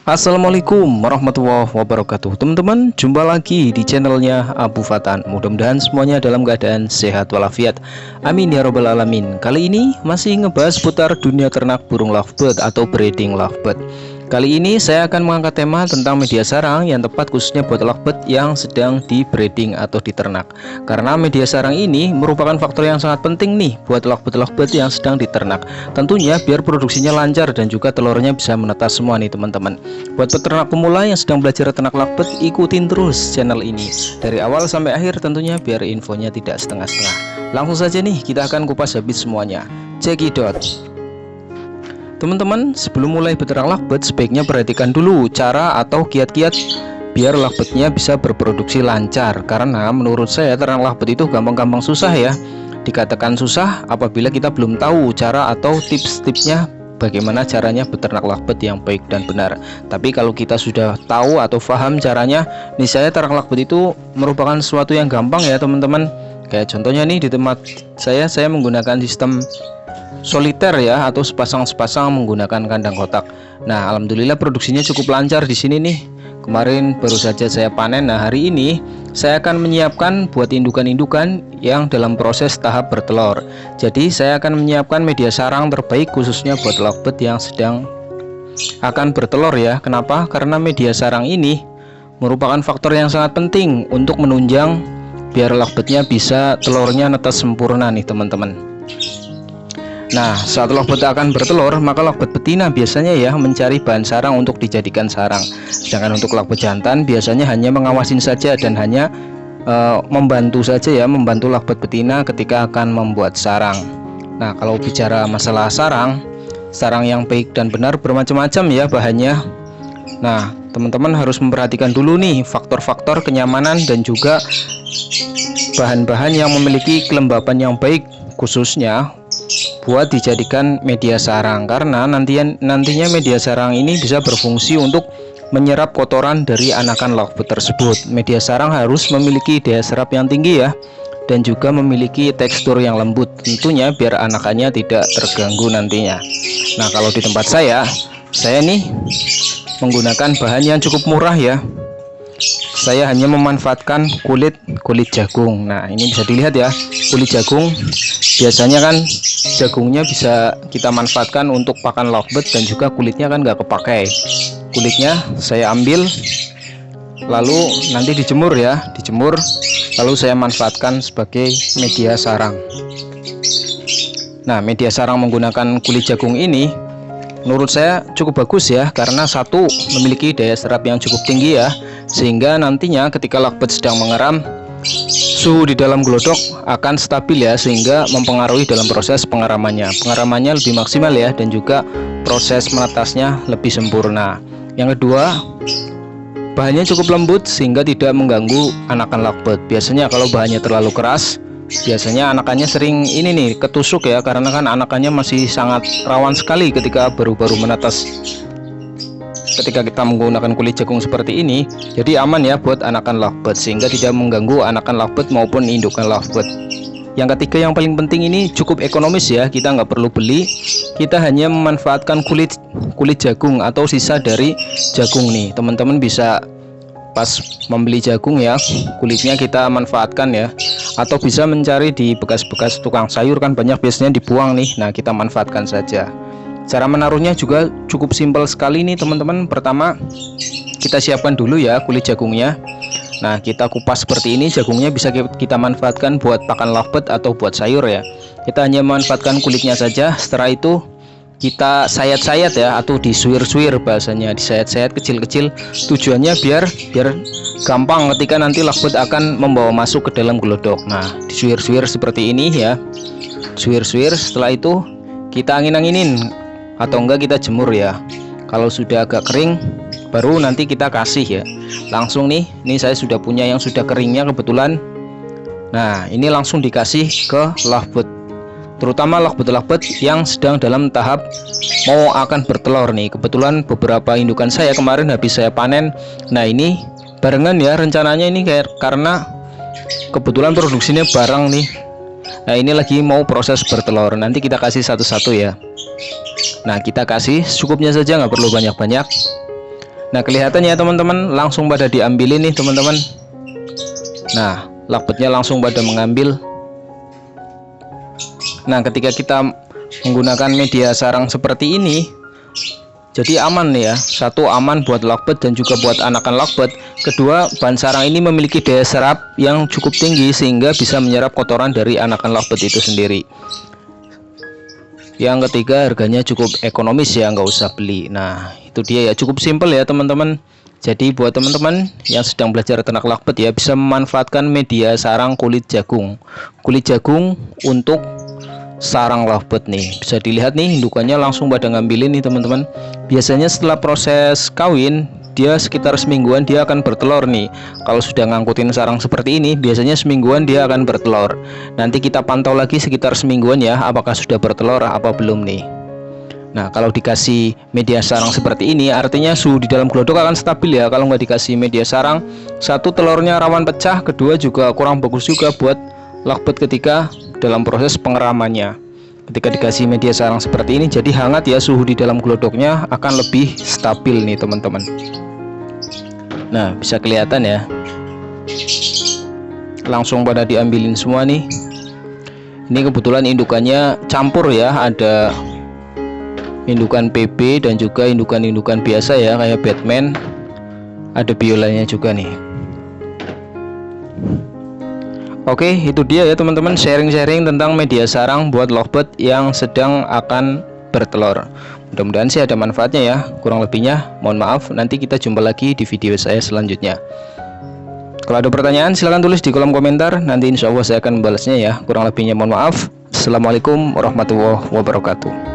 Assalamualaikum warahmatullahi wabarakatuh. Teman-teman, jumpa lagi di channelnya Abu Fatan. Mudah-mudahan semuanya dalam keadaan sehat walafiat. Amin ya robbal alamin. Kali ini masih ngebahas putar dunia ternak burung lovebird atau breeding lovebird. Kali ini saya akan mengangkat tema tentang media sarang yang tepat khususnya buat lovebird yang sedang di breeding atau diternak. Karena media sarang ini merupakan faktor yang sangat penting nih buat lovebird yang sedang diternak. Tentunya biar produksinya lancar dan juga telurnya bisa menetas semua nih teman-teman. Buat peternak pemula yang sedang belajar ternak lovebird, ikutin terus channel ini dari awal sampai akhir tentunya biar infonya tidak setengah-setengah. Langsung saja nih kita akan kupas habis semuanya. Cekidot. Teman-teman, sebelum mulai beternak lovebird sebaiknya perhatikan dulu cara atau kiat-kiat biar lovebird-nya bisa berproduksi lancar. Karena menurut saya ternak lovebird itu gampang-gampang susah ya. Dikatakan susah apabila kita belum tahu cara atau tips-tipsnya bagaimana caranya beternak lovebird yang baik dan benar. Tapi kalau kita sudah tahu atau paham caranya, niscaya ternak lovebird itu merupakan sesuatu yang gampang ya teman-teman. Kayak contohnya nih di tempat saya menggunakan sistem soliter ya, atau sepasang-sepasang menggunakan kandang kotak. Nah, alhamdulillah produksinya cukup lancar di sini nih. Kemarin baru saja saya panen. Nah, hari ini saya akan menyiapkan buat indukan-indukan yang dalam proses tahap bertelur. Jadi, saya akan menyiapkan media sarang terbaik khususnya buat lovebird yang sedang akan bertelur ya. Kenapa? Karena media sarang ini merupakan faktor yang sangat penting untuk menunjang biar lovebird-nya bisa telurnya netas sempurna nih teman-teman. Nah, saat lovebird akan bertelur, maka lovebird betina biasanya ya mencari bahan sarang untuk dijadikan sarang. Sedangkan untuk lovebird jantan biasanya hanya mengawasin saja dan hanya membantu saja ya, membantu lovebird betina ketika akan membuat sarang. Nah, kalau bicara masalah sarang yang baik dan benar bermacam-macam ya bahannya. Nah, teman-teman harus memperhatikan dulu nih faktor-faktor kenyamanan dan juga bahan-bahan yang memiliki kelembapan yang baik khususnya buat dijadikan media sarang, karena nantinya media sarang ini bisa berfungsi untuk menyerap kotoran dari anakan lovebird tersebut. Media sarang harus memiliki daya serap yang tinggi ya, dan juga memiliki tekstur yang lembut tentunya biar anakannya tidak terganggu nantinya. Nah, kalau di tempat saya nih menggunakan bahan yang cukup murah ya. Saya hanya memanfaatkan kulit jagung. Nah, ini bisa dilihat ya, kulit jagung. Biasanya kan jagungnya bisa kita manfaatkan untuk pakan lovebird dan juga kulitnya kan nggak kepakai. Kulitnya saya ambil lalu nanti dijemur ya, lalu saya manfaatkan sebagai media sarang. Nah, media sarang menggunakan kulit jagung ini menurut saya cukup bagus ya, karena satu memiliki daya serap yang cukup tinggi ya, sehingga nantinya ketika lovebird sedang mengeram, suhu di dalam glodok akan stabil ya, sehingga mempengaruhi dalam proses pengeramannya lebih maksimal ya, dan juga proses menetasnya lebih sempurna. Yang kedua, bahannya cukup lembut sehingga tidak mengganggu anakan lovebird. Biasanya kalau bahannya terlalu keras, biasanya anakannya sering ini nih ketusuk ya, karena kan anakannya masih sangat rawan sekali ketika baru-baru menetas. Ketika kita menggunakan kulit jagung seperti ini, jadi aman ya buat anakan lovebird, sehingga tidak mengganggu anakan lovebird maupun indukan lovebird. Yang ketiga yang paling penting, ini cukup ekonomis ya, kita nggak perlu beli, kita hanya memanfaatkan kulit jagung atau sisa dari jagung nih. Teman-teman bisa pas membeli jagung ya, kulitnya kita manfaatkan ya, atau bisa mencari di bekas-bekas tukang sayur kan banyak biasanya dibuang nih. Nah, kita manfaatkan saja. Cara menaruhnya juga cukup simpel sekali nih teman-teman. Pertama, kita siapkan dulu ya kulit jagungnya. Nah, kita kupas seperti ini. Jagungnya bisa kita manfaatkan buat pakan lovebird atau buat sayur ya. Kita hanya memanfaatkan kulitnya saja. Setelah itu kita sayat-sayat ya, atau disuir-suir bahasanya, disayat-sayat kecil-kecil. Tujuannya biar gampang ketika nanti lovebird akan membawa masuk ke dalam glodok. Nah, disuir-suir seperti ini ya. Suir-suir, setelah itu kita angin-anginin atau enggak kita jemur ya. Kalau sudah agak kering baru nanti kita kasih ya. Langsung nih, ini saya sudah punya yang sudah keringnya kebetulan. Nah, ini langsung dikasih ke lovebird, terutama lovebird yang sedang dalam tahap mau akan bertelur nih. Kebetulan beberapa indukan saya kemarin habis saya panen. Nah, ini barengan ya rencananya ini, karena kebetulan produksinya bareng nih. Nah, ini lagi mau proses bertelur, nanti kita kasih satu-satu ya. Nah, kita kasih secukupnya saja, nggak perlu banyak-banyak. Nah, kelihatan ya teman-teman, langsung pada diambilin nih teman-teman. Nah, lovebird-nya langsung pada mengambil. Nah, ketika kita menggunakan media sarang seperti ini, jadi aman nih ya. Satu, aman buat lovebird dan juga buat anakan lovebird. Kedua, bahan sarang ini memiliki daya serap yang cukup tinggi sehingga bisa menyerap kotoran dari anakan lovebird itu sendiri. Yang ketiga, harganya cukup ekonomis ya, nggak usah beli. Nah, itu dia ya, cukup simpel ya teman-teman. Jadi buat teman-teman yang sedang belajar ternak lovebird ya, bisa memanfaatkan media sarang kulit jagung. Kulit jagung untuk sarang lovebird nih, bisa dilihat nih indukannya langsung pada ngambilin nih teman-teman. Biasanya setelah proses kawin dia sekitar semingguan dia akan bertelur nih. Kalau sudah ngangkutin sarang seperti ini, biasanya semingguan dia akan bertelur. Nanti kita pantau lagi sekitar semingguan ya, apakah sudah bertelur apa belum nih. Nah, kalau dikasih media sarang seperti ini, artinya suhu di dalam glodok akan stabil ya. Kalau nggak dikasih media sarang, satu, telurnya rawan pecah, kedua juga kurang bagus juga buat lovebird ketika dalam proses pengeramannya. Ketika dikasih media sarang seperti ini, jadi hangat ya, suhu di dalam glodoknya akan lebih stabil nih teman-teman. Nah, bisa kelihatan ya, langsung pada diambilin semua nih. Ini kebetulan indukannya campur ya, ada indukan PB dan juga indukan-indukan biasa ya, kayak Batman, ada biolanya juga nih. Oke, itu dia ya teman-teman, sharing-sharing tentang media sarang buat lovebird yang sedang akan bertelur. Mudah-mudahan sih ada manfaatnya ya. Kurang lebihnya mohon maaf, nanti kita jumpa lagi di video saya selanjutnya. Kalau ada pertanyaan silahkan tulis di kolom komentar, nanti insya Allah saya akan membalasnya ya. Kurang lebihnya mohon maaf. Assalamualaikum warahmatullahi wabarakatuh.